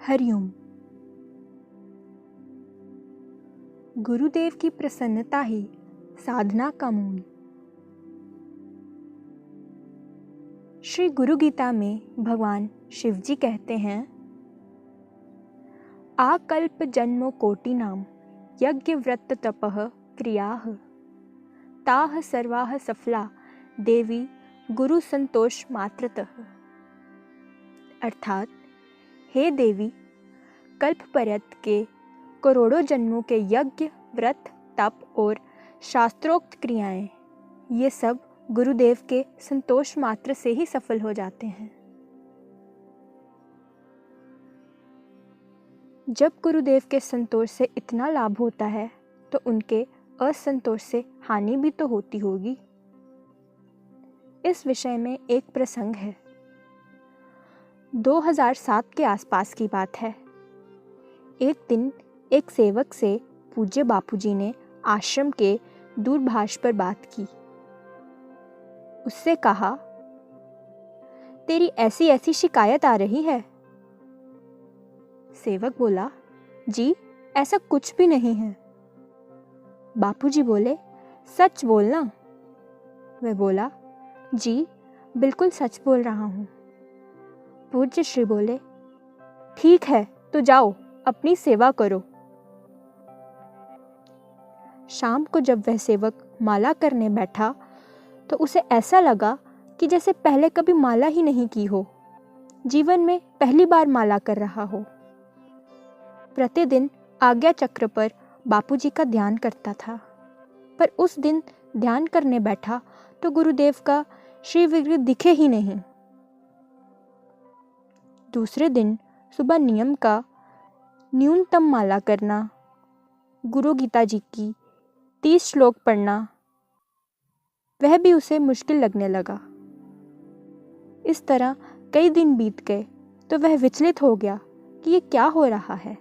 हरिओम। गुरुदेव की प्रसन्नता ही साधना का मूल। श्री गुरु गीता में भगवान शिव जी कहते हैं, आकल्प जन्मो कोटि नाम यज्ञ व्रत तपः क्रियाः ताः सर्वाः सफला देवी गुरु संतोष मात्रतः। अर्थात, हे देवी, कल्प पर्यंत के करोड़ों जन्मों के यज्ञ, व्रत, तप और शास्त्रोक्त क्रियाएं, ये सब गुरुदेव के संतोष मात्र से ही सफल हो जाते हैं। जब गुरुदेव के संतोष से इतना लाभ होता है तो उनके असंतोष से हानि भी तो होती होगी। इस विषय में एक प्रसंग है। 2007 के आसपास की बात है। एक दिन एक सेवक से पूज्य बापूजी ने आश्रम के दूरभाष पर बात की। उससे कहा, तेरी ऐसी ऐसी शिकायत आ रही है। सेवक बोला, जी ऐसा कुछ भी नहीं है। बापूजी बोले, सच बोलना। वह बोला, जी बिल्कुल सच बोल रहा हूँ। पूज्य श्री बोले, ठीक है तो जाओ अपनी सेवा करो। शाम को जब वह सेवक माला करने बैठा तो उसे ऐसा लगा कि जैसे पहले कभी माला ही नहीं की हो, जीवन में पहली बार माला कर रहा हो। प्रतिदिन आज्ञा चक्र पर बापूजी का ध्यान करता था, पर उस दिन ध्यान करने बैठा तो गुरुदेव का श्री विग्रह दिखे ही नहीं। दूसरे दिन सुबह नियम का न्यूनतम माला करना, गुरु गीता जी की 30 श्लोक पढ़ना, वह भी उसे मुश्किल लगने लगा। इस तरह कई दिन बीत गए तो वह विचलित हो गया कि ये क्या हो रहा है।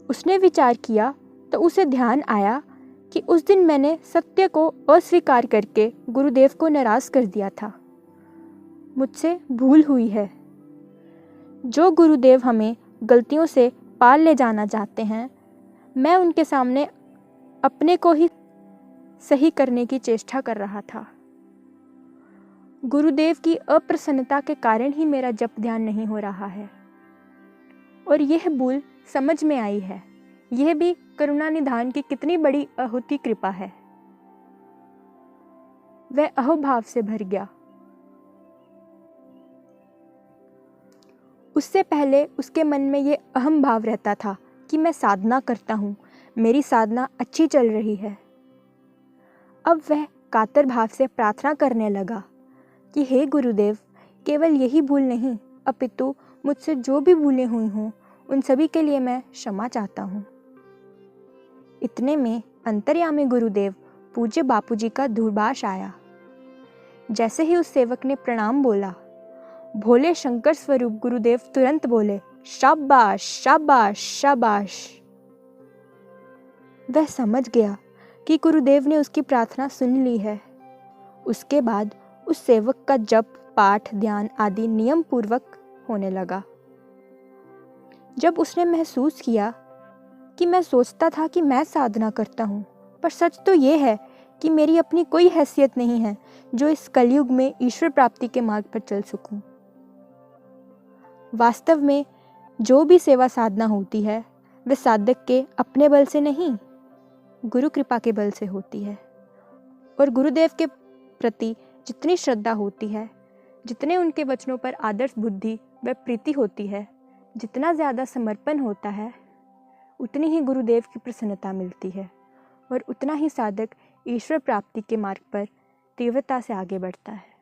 उसने विचार किया तो उसे ध्यान आया कि उस दिन मैंने सत्य को अस्वीकार करके गुरुदेव को नाराज कर दिया था। मुझसे भूल हुई है। जो गुरुदेव हमें गलतियों से पार ले जाना चाहते हैं, मैं उनके सामने अपने को ही सही करने की चेष्टा कर रहा था। गुरुदेव की अप्रसन्नता के कारण ही मेरा जप ध्यान नहीं हो रहा है और यह भूल समझ में आई है। यह भी करुणा निधान की कितनी बड़ी अहोती कृपा है। वह अहोभाव से भर गया। उससे पहले उसके मन में ये अहम भाव रहता था कि मैं साधना करता हूँ, मेरी साधना अच्छी चल रही है। अब वह कातर भाव से प्रार्थना करने लगा कि हे गुरुदेव, केवल यही भूल नहीं अपितु मुझसे जो भी भूलें हुई हों उन सभी के लिए मैं क्षमा चाहता हूँ। इतने में अंतर्यामी गुरुदेव पूज्य बापूजी का दूरभाष आया। जैसे ही उस सेवक ने प्रणाम बोला, भोले शंकर स्वरूप गुरुदेव तुरंत बोले, शाबाश शाबाश शाबाश। वह समझ गया कि गुरुदेव ने उसकी प्रार्थना सुन ली है। उसके बाद उस सेवक का जप, पाठ, ध्यान आदि नियम पूर्वक होने लगा। जब उसने महसूस किया कि मैं सोचता था कि मैं साधना करता हूँ, पर सच तो ये है कि मेरी अपनी कोई हैसियत नहीं है जो इस कलयुग में ईश्वर प्राप्ति के मार्ग पर चल सकूं। वास्तव में जो भी सेवा साधना होती है वह साधक के अपने बल से नहीं, गुरु कृपा के बल से होती है। और गुरुदेव के प्रति जितनी श्रद्धा होती है, जितने उनके वचनों पर आदर्श बुद्धि व प्रीति होती है, जितना ज़्यादा समर्पण होता है, उतनी ही गुरुदेव की प्रसन्नता मिलती है और उतना ही साधक ईश्वर प्राप्ति के मार्ग पर तीव्रता से आगे बढ़ता है।